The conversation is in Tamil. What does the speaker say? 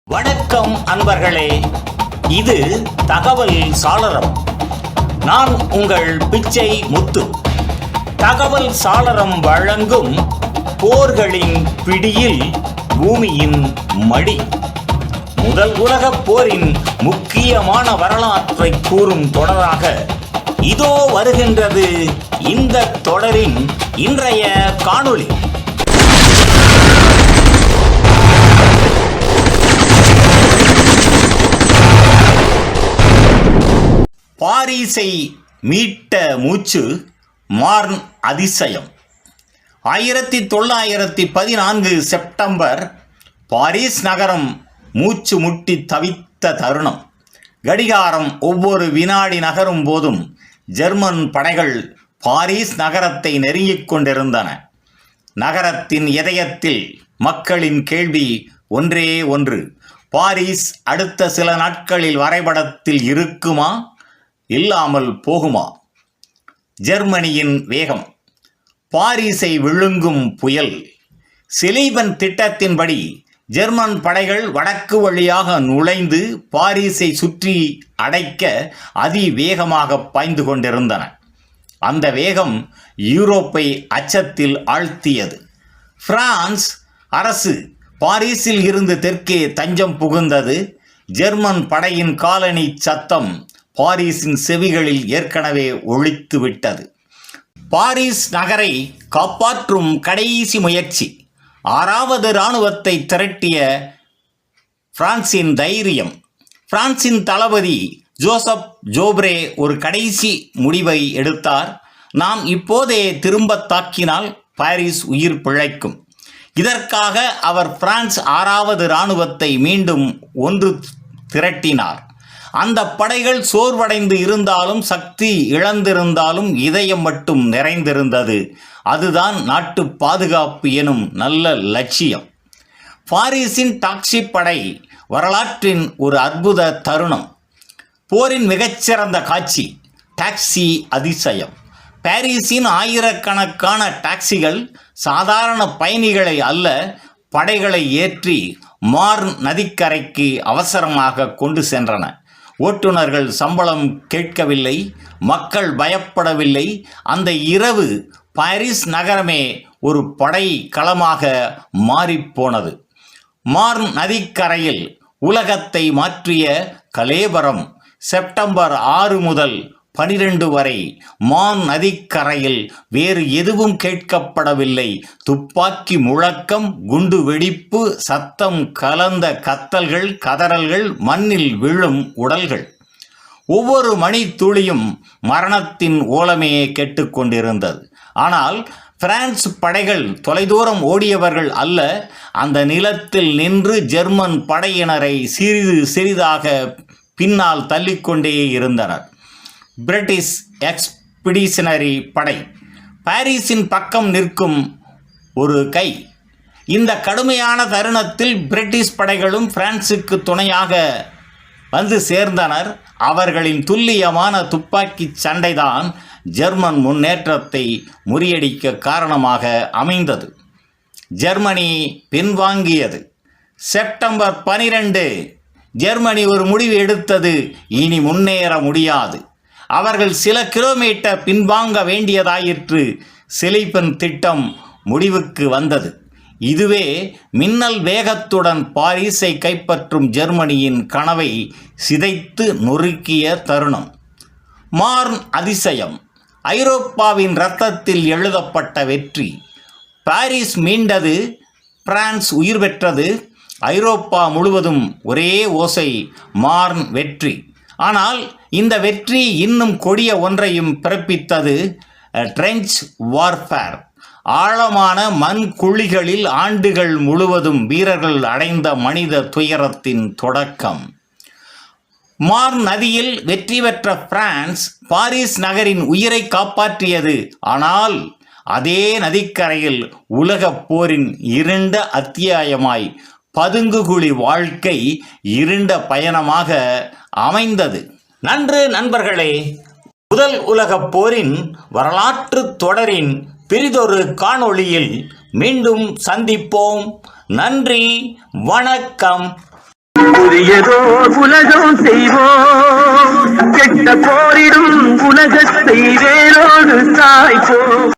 வணக்கம் அன்பர்களே, இது தகவல் சாளரம். நான் உங்கள் பிச்சை முத்து. தகவல் சாளரம் வழங்கும் போர்களின் பிடியில் பூமியின் மடி. முதல் உலகப் போரின் முக்கியமான வரலாற்றை கூறும் தொடராக இதோ வருகின்றது இந்த தொடரின் இன்றைய காணொளி. பாரிஸை மீட்ட மூச்சு மார்ன் அதிசயம். 1914 செப்டம்பர் பாரிஸ் நகரம் மூச்சு முட்டி தவித்த தருணம். கடிகாரம் ஒவ்வொரு வினாடி நகரும் போதும் ஜெர்மன் படைகள் பாரிஸ் நகரத்தை நெருங்கிக் கொண்டிருந்தன. நகரத்தின் இதயத்தில் மக்களின் கேள்வி ஒன்றே ஒன்று: பாரிஸ் அடுத்த சில நாட்களில் வரைபடத்தில் இருக்குமா, இல்லாமல் போகுமா? ஜெர்மனியின் வேகம். பாரிஸை விழுங்கும் புயல். சிலிபன் திட்டத்தின்படி ஜெர்மன் படைகள் வடக்கு வழியாக நுழைந்து பாரிஸை சுற்றி அடைக்க அதிவேகமாக பாய்ந்து கொண்டிருந்தன. அந்த வேகம் யூரோப்பை அச்சத்தில் ஆழ்த்தியது. பிரான்ஸ் அரசு பாரிஸில் இருந்து தெற்கே தஞ்சம் புகுந்தது. ஜெர்மன் படையின் காலனி சத்தம் பாரிஸின் செவிகளில் ஏற்கனவே ஒலித்து விட்டது. பாரிஸ் நகரை காப்பாற்றும் கடைசி முயற்சி. 6வது இராணுவத்தை திரட்டிய பிரான்சின் தைரியம். பிரான்சின் தளபதி ஜோசப் ஜோப்ரே ஒரு கடைசி முடிவை எடுத்தார். நாம் இப்போதே திரும்ப தாக்கினால் பாரிஸ் உயிர் பிழைக்கும். இதற்காக அவர் பிரான்ஸ் 6வது இராணுவத்தை மீண்டும் ஒன்று திரட்டினார். அந்த படைகள் சோர்வடைந்து இருந்தாலும், சக்தி இழந்திருந்தாலும், இதயம் மட்டும் நிறைந்திருந்தது. அதுதான் நாட்டு பாதுகாப்பு எனும் நல்ல லட்சியம். பாரிஸின் டாக்ஸி படை வரலாற்றின் ஒரு அற்புத தருணம். போரின் மிகச்சிறந்த காட்சி டாக்ஸி அதிசயம். பாரிஸின் ஆயிரக்கணக்கான டாக்ஸிகள் சாதாரண பயணிகளை அல்ல, படைகளை ஏற்றி மார்ன் நதிக்கரைக்கு அவசரமாக கொண்டு சென்றன. ஓட்டுநர்கள் சம்பளம் கேட்கவில்லை, மக்கள் பயப்படவில்லை. அந்த இரவு பாரிஸ் நகரமே ஒரு படை களமாக மாறிப்போனது. மார்ன் நதிக்கரையில் உலகத்தை மாற்றிய கலேபரம். செப்டம்பர் 6 முதல் 12 வரை மார்ன் நதிக்கரையில் வேறு எதுவும் கேட்கப்படவில்லை. துப்பாக்கி முழக்கம், குண்டு வெடிப்பு, சத்தம் கலந்த கத்தல்கள், கதறல்கள், மண்ணில் விழும் உடல்கள். ஒவ்வொரு மணி துளியும் மரணத்தின் ஓலமையே கேட்டுக்கொண்டிருந்தது. ஆனால் பிரான்ஸ் படைகள் தொலைதூரம் ஓடியவர்கள் அல்ல, அந்த நிலத்தில் நின்று ஜெர்மன் படையினரை சிறிது சிறிதாக பின்னால் தள்ளிக்கொண்டே இருந்தனர். பிரிட்டிஷ் எக்ஸ்பிடிஷனரி படை பாரிஸின் பக்கம் நிற்கும் ஒரு கை. இந்த கடுமையான தருணத்தில் பிரிட்டிஷ் படைகளும் பிரான்சுக்கு துணையாக வந்து சேர்ந்தனர். அவர்களின் துல்லியமான துப்பாக்கி சண்டைதான் ஜெர்மன் முன்னேற்றத்தை முறியடிக்க காரணமாக அமைந்தது. ஜெர்மனி பின்வாங்கியது. செப்டம்பர் 12 ஜெர்மனி ஒரு முடிவு எடுத்தது: இனி முன்னேற முடியாது. அவர்கள் சில கிலோமீட்டர் பின்வாங்க வேண்டியதாயிற்று. சிலிபன் திட்டம் முடிவுக்கு வந்தது. இதுவே மின்னல் வேகத்துடன் பாரிஸை கைப்பற்றும் ஜெர்மனியின் கனவை சிதைத்து நொறுக்கிய தருணம். மார்ன் அதிசயம். ஐரோப்பாவின் இரத்தத்தில் எழுதப்பட்ட வெற்றி. பாரிஸ் மீண்டது, பிரான்ஸ் உயிர் பெற்றது. ஐரோப்பா முழுவதும் ஒரே ஓசை: மார்ன் வெற்றி. ஆனால் இந்த வெற்றி இன்னும் கொடிய ஒன்றையும் பிறப்பித்தது: ட்ரெஞ்ச் வார்ஃபேர். ஆழமான மண் குழிகளில் ஆண்டுகள் முழுவதும் வீரர்கள் அடைந்த மனித துயரத்தின் தொடக்கம். மார்ன் நதியில் வெற்றி பெற்ற பிரான்ஸ் பாரிஸ் நகரின் உயிரை காப்பாற்றியது. ஆனால் அதே நதிக்கரையில் உலகப் போரின் இருண்ட அத்தியாயமாய் பதுங்குகுழி வாழ்க்கை இருண்ட பயணமாக அமைந்தது. நன்று நண்பர்களே, முதல் உலகப் போரின் வரலாற்று தொடரின் பிறிதொரு காணொளியில் மீண்டும் சந்திப்போம். நன்றி, வணக்கம். புதியதோர் உலகம் செய்வோம், கெட்ட போரிடும் உலகத்தை வேரோடு சாய்ப்போம்.